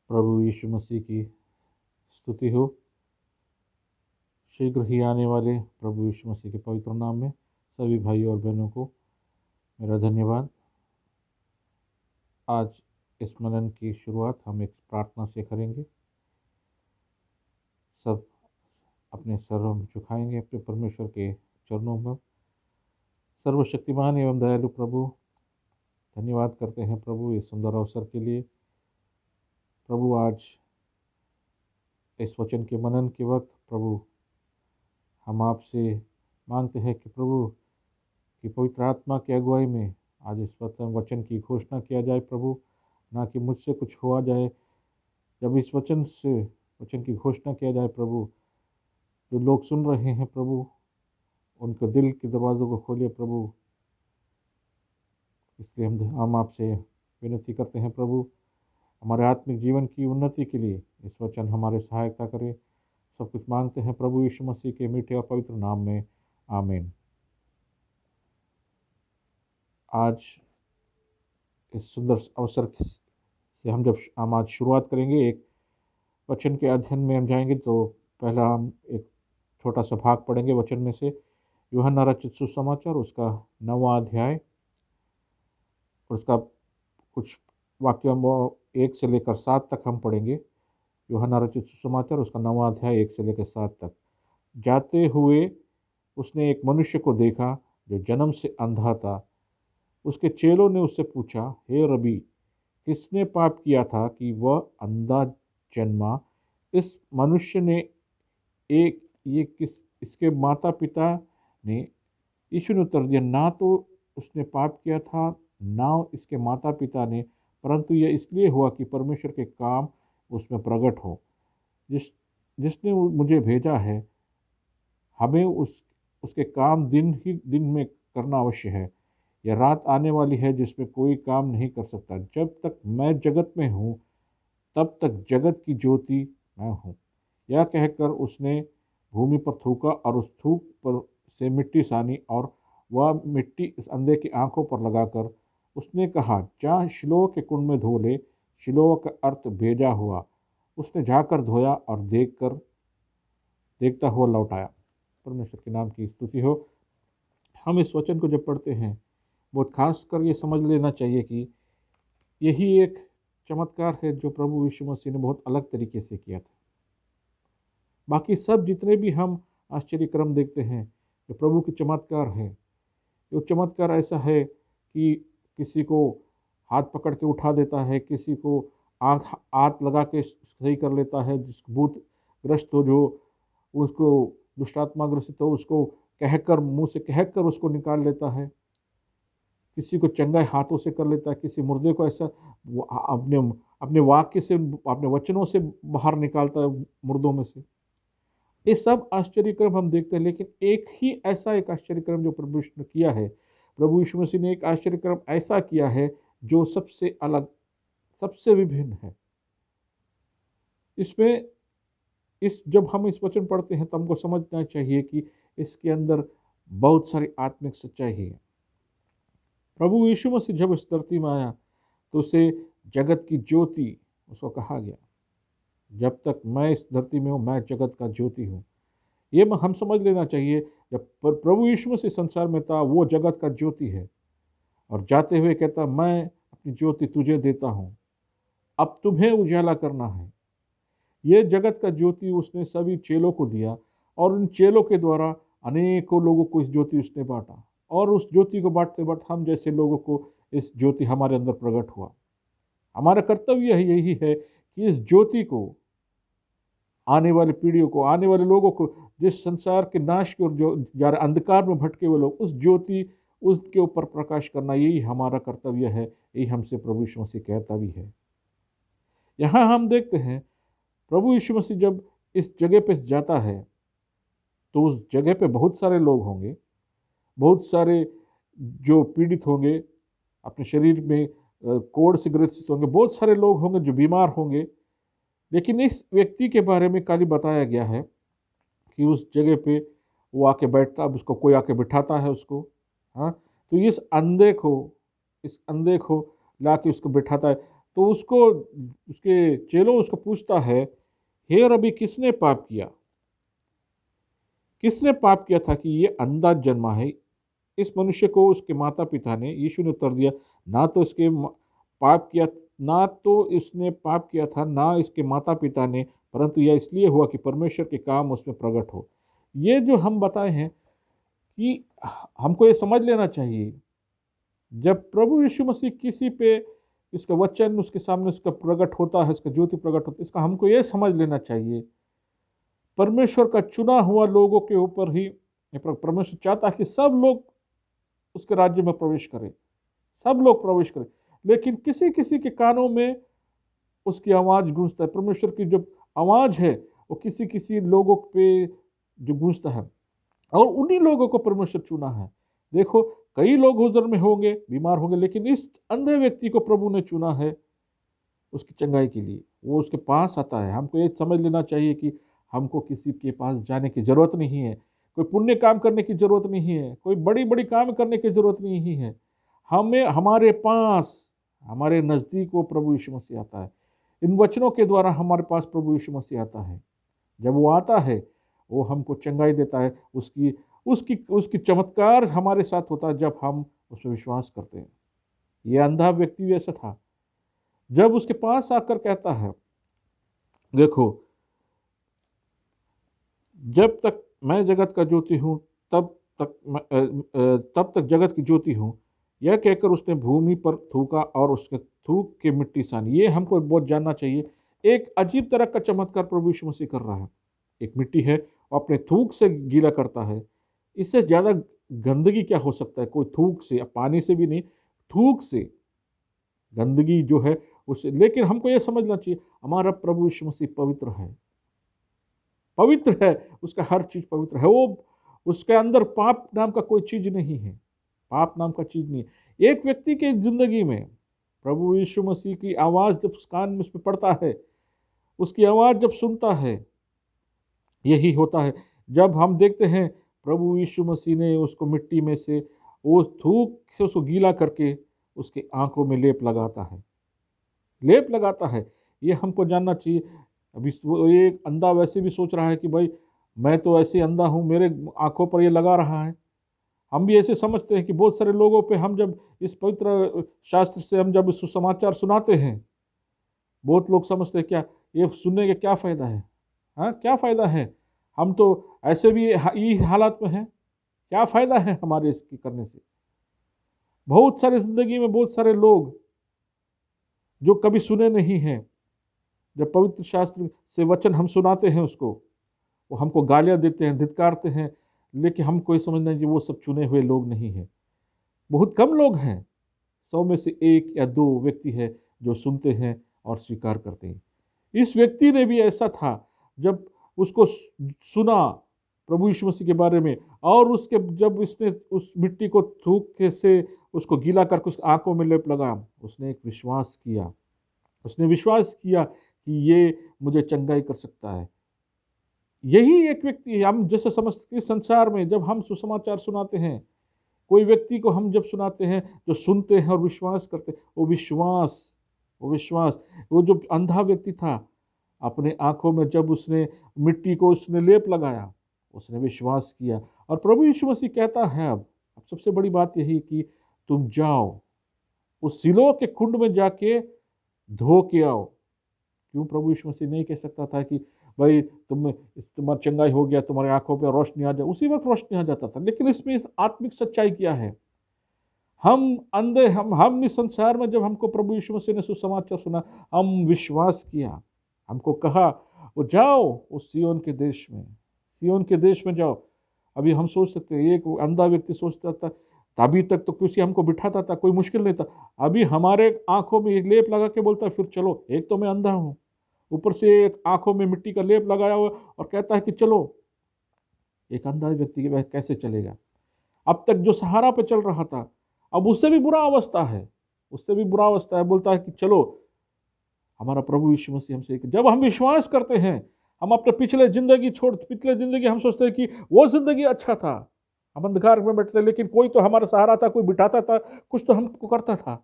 प्रभु यीशु मसीह की स्तुति हो। शीघ्र ही आने वाले प्रभु यीशु मसीह के पवित्र नाम में सभी भाई और बहनों को मेरा धन्यवाद। आज इस मनन की शुरुआत हम एक प्रार्थना से करेंगे। सब अपने सर हम झुकाएंगे अपने परमेश्वर के चरणों में। सर्वशक्तिमान एवं दयालु प्रभु, धन्यवाद करते हैं प्रभु इस सुंदर अवसर के लिए। प्रभु आज इस वचन के मनन के वक्त प्रभु हम आपसे मांगते हैं कि प्रभु की पवित्र आत्मा की अगुवाई में आज इस वचन की घोषणा किया जाए प्रभु, ना कि मुझसे कुछ हुआ जाए। जब इस वचन की घोषणा किया जाए प्रभु, जो लोग सुन रहे हैं प्रभु, उनके दिल के दरवाज़ों को खोलिए प्रभु। इसलिए हम आपसे विनती करते हैं प्रभु, हमारे आत्मिक जीवन की उन्नति के लिए इस वचन हमारे सहायता करें। सब कुछ मांगते हैं प्रभु यीशु मसीह के मीठे और पवित्र नाम में, आमीन। आज इस सुंदर अवसर से हम आज शुरुआत करेंगे। एक वचन के अध्ययन में हम जाएंगे तो पहला हम एक छोटा सा भाग पढ़ेंगे वचन में से, यूहन्ना रचित सुसमाचार उसका 9वां अध्याय और उसका कुछ वाक्य 1 से लेकर 7 तक हम पढ़ेंगे। यूहन्ना रचित सुसमाचार उसका 9वां अध्याय 1 से लेकर 7 तक। जाते हुए उसने एक मनुष्य को देखा जो जन्म से अंधा था। उसके चेलों ने उससे पूछा, हे रबी, किसने पाप किया था कि वह अंधा जन्मा? इस मनुष्य ने इसके माता पिता ने? यीशु ने उत्तर दिया, ना तो उसने पाप किया था ना इसके माता पिता ने, परंतु यह इसलिए हुआ कि परमेश्वर के काम उसमें प्रकट हो। जिसने मुझे भेजा है, हमें उसके काम दिन में करना अवश्य है। यह रात आने वाली है जिसमें कोई काम नहीं कर सकता। जब तक मैं जगत में हूँ तब तक जगत की ज्योति मैं हूँ। यह कहकर उसने भूमि पर थूका और उस थूक पर से मिट्टी सानी और वह मिट्टी इस अंधे की आंखों पर लगाकर उसने कहा, जा शिलोह के कुंड में धो ले। शिलोह का अर्थ भेजा हुआ। उसने जाकर धोया और देखता हुआ लौट आया। परमेश्वर के नाम की स्तुति हो। हम इस वचन को जब पढ़ते हैं बहुत खास कर ये समझ लेना चाहिए कि यही एक चमत्कार है जो प्रभु यीशु मसीह ने बहुत अलग तरीके से किया था। बाकी सब जितने भी हम आश्चर्यक्रम देखते हैं जो प्रभु के चमत्कार है, वो चमत्कार ऐसा है कि किसी को हाथ पकड़ के उठा देता है, किसी को आंख लगा के सही कर लेता है, जिसको भूत ग्रस्त हो, जो उसको दुष्टात्मा ग्रसित हो, उसको कहकर मुंह से कहकर उसको निकाल लेता है, किसी को चंगाई हाथों से कर लेता है, किसी मुर्दे को ऐसा अपने वाक्य से, अपने वचनों से बाहर निकालता है मुर्दों में से। ये सब आश्चर्यक्रम हम देखते हैं, लेकिन एक आश्चर्यक्रम जो प्रभु यीशु ने किया है, प्रभु यीशु मसीह ने एक आश्चर्यक्रम ऐसा किया है जो सबसे अलग, सबसे विभिन्न है। जब हम इस वचन पढ़ते हैं तो हमको समझना चाहिए कि इसके अंदर बहुत सारी आत्मिक सच्चाई है। प्रभु यीशु मसीह जब इस धरती में आया तो उसे जगत की ज्योति उसको कहा गया। जब तक मैं इस धरती में हूँ मैं जगत का ज्योति हूँ। ये हम समझ लेना चाहिए, जब प्रभु यीशु मसीह संसार में था वो जगत का ज्योति है, और जाते हुए कहता, मैं अपनी ज्योति तुझे देता हूँ, अब तुम्हें उजाला करना है। ये जगत का ज्योति उसने सभी चेलों को दिया, और उन चेलों के द्वारा अनेकों लोगों को इस ज्योति उसने बांटा, और उस ज्योति को बांटते बांटते हम जैसे लोगों को इस ज्योति हमारे अंदर प्रकट हुआ। हमारा कर्तव्य यही है कि इस ज्योति को आने वाली पीढ़ियों को, आने वाले लोगों को, जिस संसार के नाश की ओर जो जा रहे अंधकार में भटके हुए लोग, उस ज्योति उसके ऊपर प्रकाश करना, यही हमारा कर्तव्य है। यही हमसे प्रभु यीशु मसीह कहता भी है। यहाँ हम देखते हैं प्रभु यीशु मसीह जब इस जगह पे जाता है तो उस जगह पे बहुत सारे लोग होंगे, बहुत सारे जो पीड़ित होंगे, अपने शरीर में कोढ़ से ग्रसित होंगे, बहुत सारे लोग होंगे जो बीमार होंगे। लेकिन इस व्यक्ति के बारे में खाली बताया गया है कि उस जगह पे वो आके बैठता, अब उसको कोई आके बिठाता है उसको। हाँ, तो इस अंधे को ला के उसको बिठाता है। तो उसको उसके चेलों उसको पूछता है, हे रबी, किसने पाप किया, किसने पाप किया था कि ये अंधा जन्मा है? इस मनुष्य को उसके माता पिता ने, यीशु ने उत्तर दिया, ना तो इसके पाप किया, ना तो इसने पाप किया था, ना इसके माता पिता ने, परंतु यह इसलिए हुआ कि परमेश्वर के काम उसमें प्रकट हो। ये जो हम बताए हैं कि हमको ये समझ लेना चाहिए, जब प्रभु यीशु मसीह किसी पे इसका वचन उसके सामने उसका प्रकट होता है, इसका ज्योति प्रकट होता है, इसका हमको ये समझ लेना चाहिए परमेश्वर का चुना हुआ लोगों के ऊपर ही परमेश्वर चाहता है कि सब लोग उसके राज्य में प्रवेश करें, सब लोग प्रवेश करें। लेकिन किसी किसी के कानों में उसकी आवाज़ गूंजता है, परमेश्वर की जो आवाज़ है वो किसी किसी लोगों पे जो गूंजता है, और उन्हीं लोगों को परमेश्वर चुना है। देखो, कई लोग उधर में होंगे, बीमार होंगे, लेकिन इस अंधे व्यक्ति को प्रभु ने चुना है उसकी चंगाई के लिए। वो उसके पास आता है। हमको ये समझ लेना चाहिए कि हमको किसी के पास जाने की जरूरत नहीं है, कोई पुण्य काम करने की जरूरत नहीं है, कोई बड़ी बड़ी काम करने की जरूरत नहीं है। हमें हमारे पास, हमारे नज़दीक वो प्रभु यीशु मसीह आता है। इन वचनों के द्वारा हमारे पास प्रभु यीशु मसीह आता है। जब वो आता है, वो हमको चंगाई देता है। उसकी उसकी उसकी चमत्कार हमारे साथ होता है जब हम उस पर विश्वास करते हैं। ये अंधा व्यक्ति भी ऐसा था, जब उसके पास आकर कहता है, देखो, जब तक मैं जगत का ज्योति हूँ, तब तक जगत की ज्योति हूँ, यह कहकर उसने भूमि पर थूका और उसके थूक के मिट्टी सानी। ये हमको बहुत जानना चाहिए। एक अजीब तरह का चमत्कार प्रभु यीशु मसीह कर रहा है। एक मिट्टी है, वो अपने थूक से गीला करता है। इससे ज़्यादा गंदगी क्या हो सकता है? कोई थूक से, पानी से भी नहीं, थूक से गंदगी जो है उससे। लेकिन हमको ये समझना चाहिए, हमारा प्रभु यीशु मसीह पवित्र है, पवित्र है, उसका हर चीज पवित्र है। वो उसके अंदर पाप नाम का कोई चीज नहीं है, पाप नाम का चीज नहीं है। एक व्यक्ति के जिंदगी में प्रभु यीशु मसीह की आवाज जब कान में उस पर पड़ता है, उसकी आवाज जब सुनता है, यही होता है। जब हम देखते हैं प्रभु यीशु मसीह ने उसको मिट्टी में से, वो थूक से उसको गीला करके उसकी आंखों में लेप लगाता है, लेप लगाता है। ये हमको जानना चाहिए। अभी वो एक अंधा वैसे भी सोच रहा है कि भाई मैं तो ऐसे अंधा हूँ, मेरे आंखों पर ये लगा रहा है। हम भी ऐसे समझते हैं कि बहुत सारे लोगों पे हम जब इस पवित्र शास्त्र से हम जब सुसमाचार सुनाते हैं, बहुत लोग समझते हैं क्या ये सुनने का क्या फ़ायदा है? हाँ, क्या फ़ायदा है? हम तो ऐसे भी इस हालात में हैं, क्या फ़ायदा है हमारे इसके करने से? बहुत सारे ज़िंदगी में बहुत सारे लोग जो कभी सुने नहीं हैं, जब पवित्र शास्त्र से वचन हम सुनाते हैं उसको, वो हमको गालियाँ देते हैं, धिक्कारते हैं, लेकिन हमको ये समझना है कि वो सब चुने हुए लोग नहीं हैं। बहुत कम लोग हैं, 100 में से 1 या 2 व्यक्ति है जो सुनते हैं और स्वीकार करते हैं। इस व्यक्ति ने भी ऐसा था, जब उसको सुना प्रभु यीशु मसीह के बारे में, और उसके जब इसने उस मिट्टी को थूक के से उसको गीला करके उस आंखों में लेप लगाया, उसने एक विश्वास किया। उसने विश्वास किया कि ये मुझे चंगाई कर सकता है। यही एक व्यक्ति है। हम जैसे समझते हैं संसार में जब हम सुसमाचार सुनाते हैं, कोई व्यक्ति को हम जब सुनाते हैं, जो सुनते हैं और विश्वास करते हैं, वो विश्वास वो जो अंधा व्यक्ति था, अपने आंखों में जब उसने मिट्टी को उसने लेप लगाया, उसने विश्वास किया। और प्रभु यीशु मसीह कहता है, अब सबसे बड़ी बात यही कि तुम जाओ उस सिलोह के कुंड में जाके धो के आओ। क्यों प्रभु यीशु मसीह नहीं कह सकता था कि भाई तुम्हारी चंगाई हो गया, तुम्हारी आंखों पे रोशनी आ जाए? उसी वक्त रोशनी आ जाता था। लेकिन इसमें आत्मिक सच्चाई क्या है? हम अंधे, हम इस संसार में जब हमको प्रभु यीशु मसीह ने सुसमाचार सुना, हम विश्वास किया, हमको कहा वो जाओ उस सिय्योन के देश में, सिय्योन के देश में जाओ। अभी हम सोच सकते हैं, एक अंधा व्यक्ति सोचता था, अभी तक तो किसी हमको बिठाता था, कोई मुश्किल नहीं था। अभी हमारे आंखों में एक लेप लगा के बोलता है फिर चलो। एक तो मैं अंधा हूँ, ऊपर से एक आंखों में मिट्टी का लेप लगाया हुआ और कहता है कि चलो। एक अंधा व्यक्ति के वह कैसे चलेगा? अब तक जो सहारा पे चल रहा था, अब उससे भी बुरा अवस्था है, उससे भी बुरा अवस्था है। बोलता है कि चलो। हमारा प्रभु यीशु मसीह हमसे, जब हम विश्वास करते हैं, हम अपने पिछले जिंदगी हम सोचते हैं कि वो जिंदगी अच्छा था, हम अंधकार में बैठते, लेकिन कोई तो हमारा सहारा था, कोई बिठाता था, कुछ तो हमको करता था।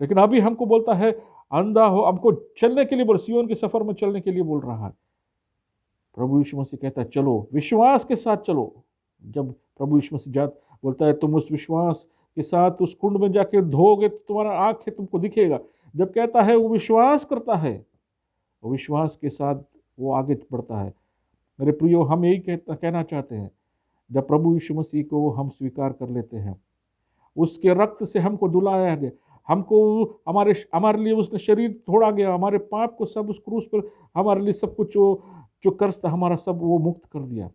लेकिन अभी हमको बोलता है अंधा हो, हमको चलने के लिए बोल, सिय्योन के सफर में चलने के लिए बोल रहा है। प्रभु यीशु मसीह कहता है चलो, विश्वास के साथ चलो। जब प्रभु यीशु मसीह बोलता है तुम उस विश्वास के साथ उस कुंड में जाके धोगे तो तुम्हारा आंख है तुमको दिखेगा। जब कहता है वो विश्वास करता है, वो विश्वास के साथ वो आगे बढ़ता है। मेरे प्रियो, हम यही कहना चाहते हैं, जब प्रभु यीशु मसीह को हम स्वीकार कर लेते हैं, उसके रक्त से हमको धुलाया गया, हमको हमारे लिए उसने शरीर तोड़ा गया, हमारे पाप को सब उस क्रूस पर हमारे लिए सब कुछ जो कर्ज था हमारा सब वो मुक्त कर दिया।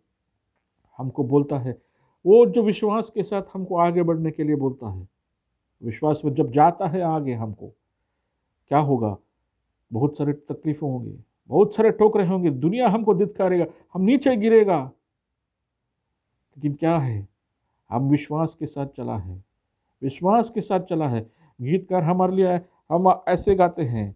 हमको बोलता है, वो जो विश्वास के साथ हमको आगे बढ़ने के लिए बोलता है, विश्वास में जब जाता है आगे, हमको क्या होगा? बहुत सारे तकलीफें होंगी, बहुत सारे ठोकरें होंगे, दुनिया हमको धिक्कारेगा, हम नीचे गिरेगा, लेकिन क्या है? हम विश्वास के साथ चला है, विश्वास के साथ चला है। गीतकार हमारे लिए हम ऐसे गाते हैं,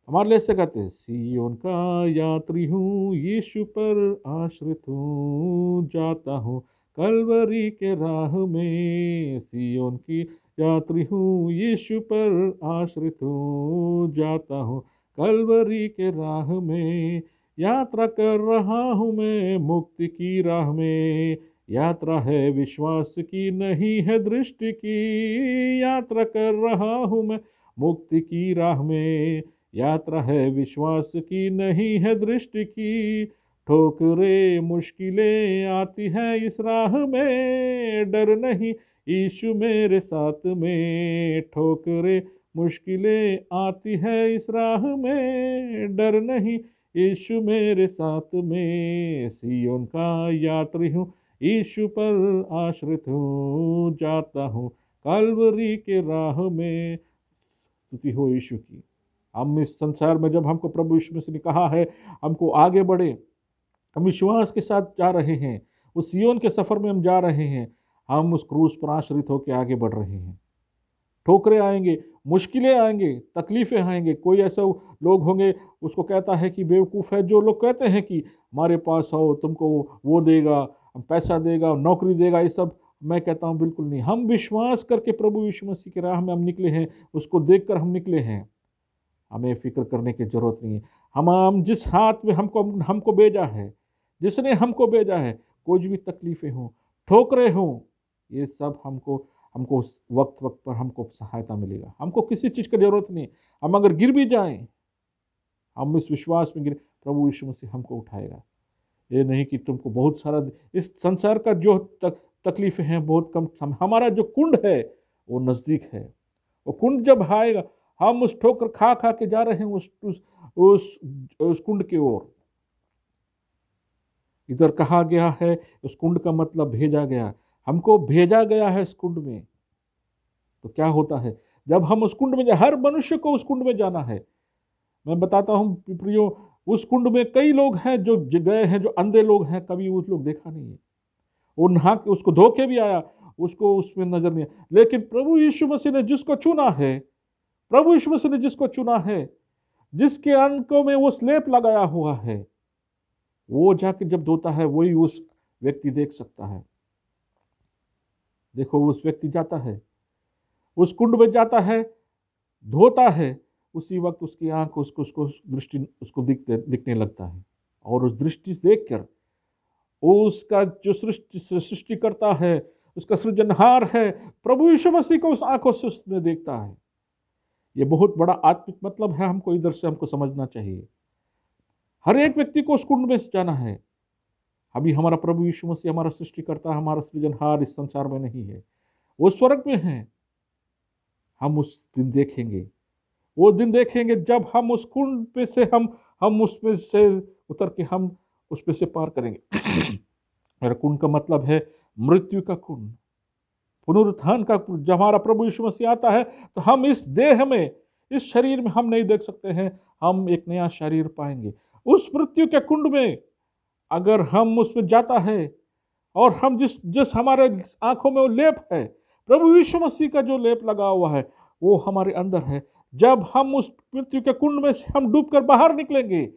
हमारे लिए ऐसे गाते हैं, सिय्योन का यात्री हूँ, यीशु पर आश्रित हूँ, जाता हूँ कलवरी के राह में। सिय्योन की यात्री हूँ, यीशु पर आश्रित हूँ, जाता हूँ कलवरी के राह में। यात्रा कर रहा हूँ मैं मुक्ति की राह में, यात्रा है विश्वास की नहीं है दृष्टि की। यात्रा कर रहा हूँ मैं मुक्ति की राह में, यात्रा है विश्वास की नहीं है दृष्टि की। ठोकरें मुश्किलें आती हैं इस राह में, डर नहीं यीशु मेरे साथ में। ठोकरें मुश्किलें आती है इस राह में, डर नहीं यीशु मेरे साथ में। सिय्योन का यात्री हूँ, यीशु पर आश्रित हूँ, जाता हूँ कलवरी के राह में। स्तुति हो यीशु की। हम इस संसार में जब हमको प्रभु यीशु मसीह ने कहा है हमको आगे बढ़े, हम विश्वास के साथ जा रहे हैं, उस सिय्योन के सफर में हम जा रहे हैं, हम उस क्रूस पर आश्रित होकर आगे बढ़ रहे हैं। ठोकरें आएंगे, मुश्किलें आएंगे, तकलीफें आएंगे। कोई ऐसा लोग होंगे, उसको कहता है कि बेवकूफ़ है, जो लोग कहते हैं कि हमारे पास आओ, तुमको वो देगा, पैसा देगा, नौकरी देगा, ये सब। मैं कहता हूँ बिल्कुल नहीं। हम विश्वास करके प्रभु यीशु मसीह की राह में हम निकले हैं, उसको देखकर हम निकले हैं, हमें फिक्र करने की जरूरत नहीं है। हम जिस हाथ में हमको भेजा है, जिसने हमको भेजा है, कुछ भी तकलीफें हों, ठोकरें हों, ये सब हमको हमको वक्त वक्त पर हमको सहायता मिलेगा। हमको किसी चीज़ की जरूरत नहीं। हम अगर गिर भी जाएं, हम इस विश्वास में गिरे, प्रभु यीशु मसीह हमको उठाएगा। ये नहीं कि तुमको बहुत सारा इस संसार का जो तकलीफें हैं बहुत कम, हमारा जो कुंड है वो नज़दीक है। वो कुंड जब आएगा, हम उस ठोकर खा खा के जा रहे हैं उस कुंड की ओर। इधर कहा गया है उस कुंड का मतलब भेजा गया, हमको भेजा गया है इस कुंड में। तो क्या होता है जब हम उस कुंड में हर मनुष्य को उस कुंड में जाना है। मैं बताता हूँ प्रियो, उस कुंड में कई लोग हैं जो गए हैं, जो अंधे लोग हैं, कभी उस लोग देखा नहीं है। वो नहा के उसको धोखे भी आया, उसको उसमें नजर नहीं आया। लेकिन प्रभु यीशु मसीह ने जिसको चुना है, प्रभु यीशु मसीह ने जिसको चुना है, जिसके आंखों में वो स्लेप लगाया हुआ है, वो जाके जब धोता है वही उस व्यक्ति देख सकता है। देखो, उस व्यक्ति जाता है, उस कुंड में जाता है, धोता है, उसी वक्त उसकी आंख उसको दृष्टि उसको दिखने लगता है। और उस दृष्टि से देखकर उसका जो सृष्टि करता है, उसका सृजनहार है, प्रभु यीशु मसीह को उस आंखों से उसने देखता है। ये बहुत बड़ा आत्मिक मतलब है, हमको इधर से हमको समझना चाहिए। हर एक व्यक्ति को उस कुंड में जाना है। अभी हमारा प्रभु यीशु मसीह हमारा सृष्टिकर्ता, हमारा सृजनहार इस संसार में नहीं है, वो स्वर्ग में है। हम उस दिन देखेंगे, वो दिन देखेंगे जब हम उस कुंड पे से हम उसमें से उतर के हम उस पे से पार करेंगे। मेरा कुंड का मतलब है मृत्यु का कुंड, पुनरुत्थान का कुंड। जब हमारा प्रभु यीशु मसीह आता है तो हम इस देह में, इस शरीर में हम नहीं देख सकते हैं, हम एक नया शरीर पाएंगे। उस मृत्यु के कुंड में अगर हम उसमें जाता है और हम जिस हमारे आंखों में वो लेप है, प्रभु यीशु मसीह का जो लेप लगा हुआ है वो हमारे अंदर है। जब हम उस मृत्यु के कुंड में से हम डूबकर बाहर निकलेंगे,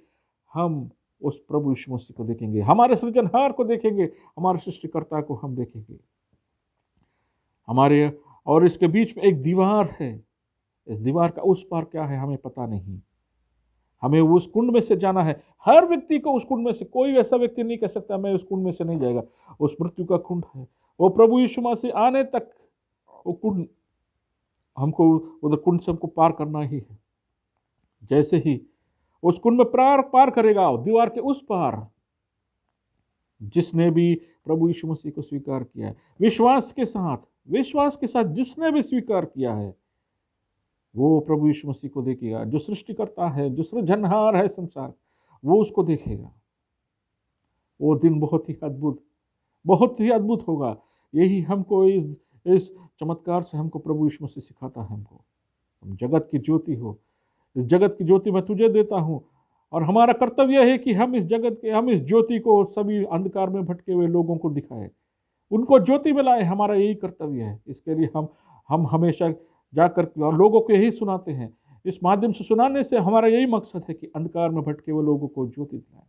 हम उस प्रभु यीशु मसीह को देखेंगे, हमारे सृजनहार को देखेंगे, हमारे सृष्टिकर्ता को हम देखेंगे। हमारे और इसके बीच में एक दीवार है, इस दीवार का उस पार क्या है हमें पता नहीं। हमें उस कुंड में से जाना है। हर व्यक्ति को उस कुंड में से, कोई ऐसा व्यक्ति नहीं कह सकता मैं उस कुंड में से नहीं जाएगा। उस मृत्यु का कुंड है, वो प्रभु यीशु मसीह आने तक वो कुंड, हमको उधर कुंड से हमको पार करना ही है। जैसे ही उस कुंड में पार पार करेगा, दीवार के उस पार, जिसने भी प्रभु यीशु मसीह को स्वीकार किया है विश्वास के साथ जिसने भी स्वीकार किया है, वो प्रभु यीशु मसीह को देखेगा। जो सृष्टिकर्ता है, जो सृजनहार है संसार, वो उसको देखेगा। वो दिन बहुत ही अद्भुत होगा। यही हमको इस चमत्कार से हमको प्रभु यीशु मसीह सिखाता है। हमको, तुम जगत की ज्योति हो, इस जगत की ज्योति मैं तुझे देता हूँ। और हमारा कर्तव्य है कि हम इस ज्योति को सभी अंधकार में भटके हुए लोगों को दिखाए, उनको ज्योति में लाए। हमारा यही कर्तव्य है। इसके लिए हम हमेशा जाकर और लोगों को यही सुनाते हैं। इस माध्यम से सुनाने से हमारा यही मकसद है कि अंधकार में भटके हुए लोगों को ज्योति दिलाएं।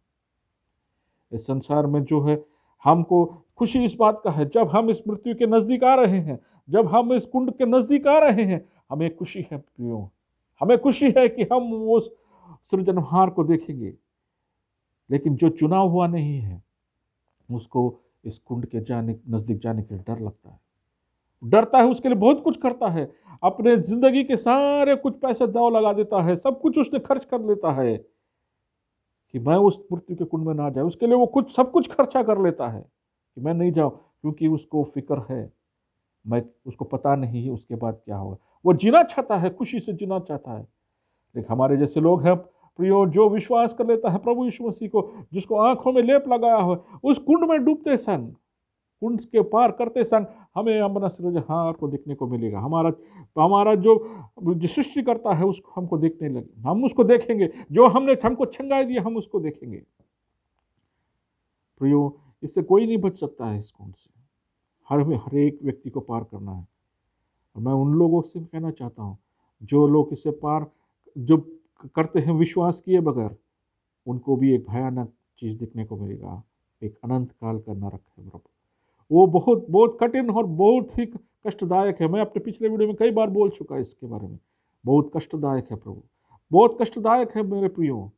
इस संसार में जो है, हमको खुशी इस बात का है, जब हम इस मृत्यु के नजदीक आ रहे हैं, जब हम इस कुंड के नजदीक आ रहे हैं, हमें खुशी है प्रियो, हमें खुशी है कि हम उस सृजनहार को देखेंगे। लेकिन जो चुना हुआ नहीं है, उसको इस कुंड के नजदीक जाने के लिए डर लगता है, डरता है, उसके लिए बहुत कुछ करता है, अपने जिंदगी के सारे कुछ पैसे दांव लगा देता है, सब कुछ उसने खर्च कर लेता है कि मैं उस मृत्यु के कुंड में ना जाए। उसके लिए वो सब कुछ खर्चा कर लेता है कि मैं नहीं जाऊं, क्योंकि उसको फिक्र है, उसको पता नहीं है उसके बाद क्या होगा। वो जीना चाहता है, खुशी से जीना चाहता है। लेकिन हमारे जैसे लोग हैं प्रियो, जो विश्वास कर लेता है प्रभु यीशु मसीह को, जिसको आंखों में लेप लगाया हो, उस कुंड में डूबते संग, कुंड के पार करते संग हमें अपना सृजनहार को देखने को मिलेगा। हमारा जो सृष्टि करता है उसको हमको देखने लगे, हम उसको देखेंगे। जो हमको छंगाई दिया, हम उसको देखेंगे। प्रियो, इससे कोई नहीं बच सकता है। इस कुंड से हर एक व्यक्ति को पार करना है। और मैं उन लोगों से कहना चाहता हूँ जो लोग इससे पार जो करते हैं विश्वास किए बगैर, उनको भी एक भयानक चीज देखने को मिलेगा, एक अनंत काल का नरक है प्रभु। वो बहुत बहुत कठिन और बहुत ही कष्टदायक है। मैं अपने पिछले वीडियो में कई बार बोल चुका इसके बारे में। बहुत कष्टदायक है प्रभु, बहुत कष्टदायक है मेरे प्रियो।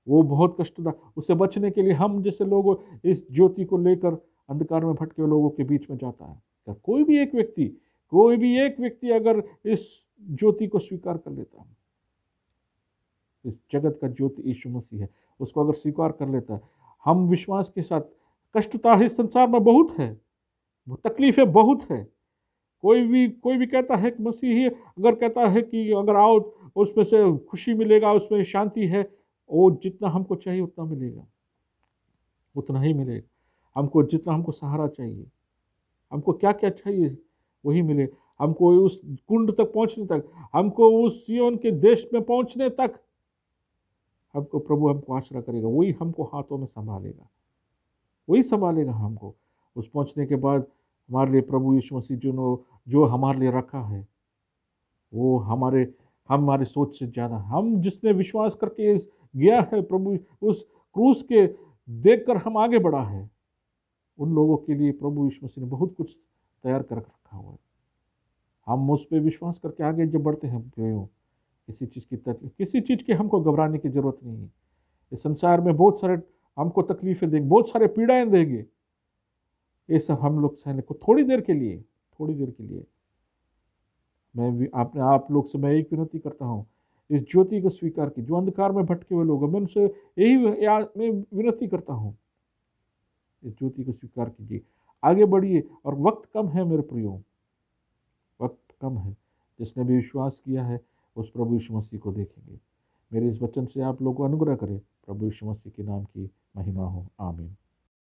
वो बहुत कष्टदायक, उससे बचने के लिए हम जैसे लोग इस ज्योति को लेकर अंधकार में भटके लोगों के बीच में जाता है। क्या कोई भी एक व्यक्ति अगर इस ज्योति को स्वीकार कर लेता है, इस जगत का ज्योति यीशु मसीह है, उसको अगर स्वीकार कर लेता है, हम विश्वास के साथ, कष्टता इस संसार में बहुत है, वो तकलीफें बहुत है। कोई भी कहता है कि मसीही अगर कहता है कि अगर आओ उसमें से खुशी मिलेगा, उसमें शांति है, वो जितना हमको चाहिए उतना मिलेगा, उतना ही मिलेगा। हमको सहारा चाहिए, हमको क्या क्या चाहिए वही मिले। हमको उस कुंड तक पहुंचने तक, हमको उस सिय्योन के देश में पहुंचने तक हमको प्रभु हमको आश्रय करेगा। वही हमको हाथों में संभालेगा हमको। उस पहुंचने के बाद हमारे लिए प्रभु यीशु मसीह जो हमारे लिए रखा है, वो हमारे सोच से ज़्यादा, हम जिसने विश्वास करके गया है प्रभु, उस क्रूस के देखकर हम आगे बढ़ा है, उन लोगों के लिए प्रभु यीशु मसीह ने बहुत कुछ तैयार कर रखा हुआ है। हम उस पर विश्वास करके आगे जब बढ़ते हैं प्रियो, किसी चीज़ की हमको घबराने की जरूरत नहीं है। इस संसार में बहुत सारे हमको तकलीफें देंगे, बहुत सारे पीड़ाएं देंगे, ये सब हम लोग सहने को थोड़ी देर के लिए। आप लोग से मैं एक विनती करता हूँ, इस ज्योति को स्वीकार की, जो अंधकार में भटके हुए लोग हैं, मैं उनसे मैं विनती करता हूँ, इस ज्योति को स्वीकार कीजिए, आगे बढ़िए। और वक्त कम है मेरे प्रियो, वक्त कम है। जिसने भी विश्वास किया है उस प्रभु यीशु मसीह को देखेंगे। मेरे इस वचन से आप लोगों को अनुग्रह करे। प्रभु यीशु मसीह के नाम की महिमा हो, आमीन।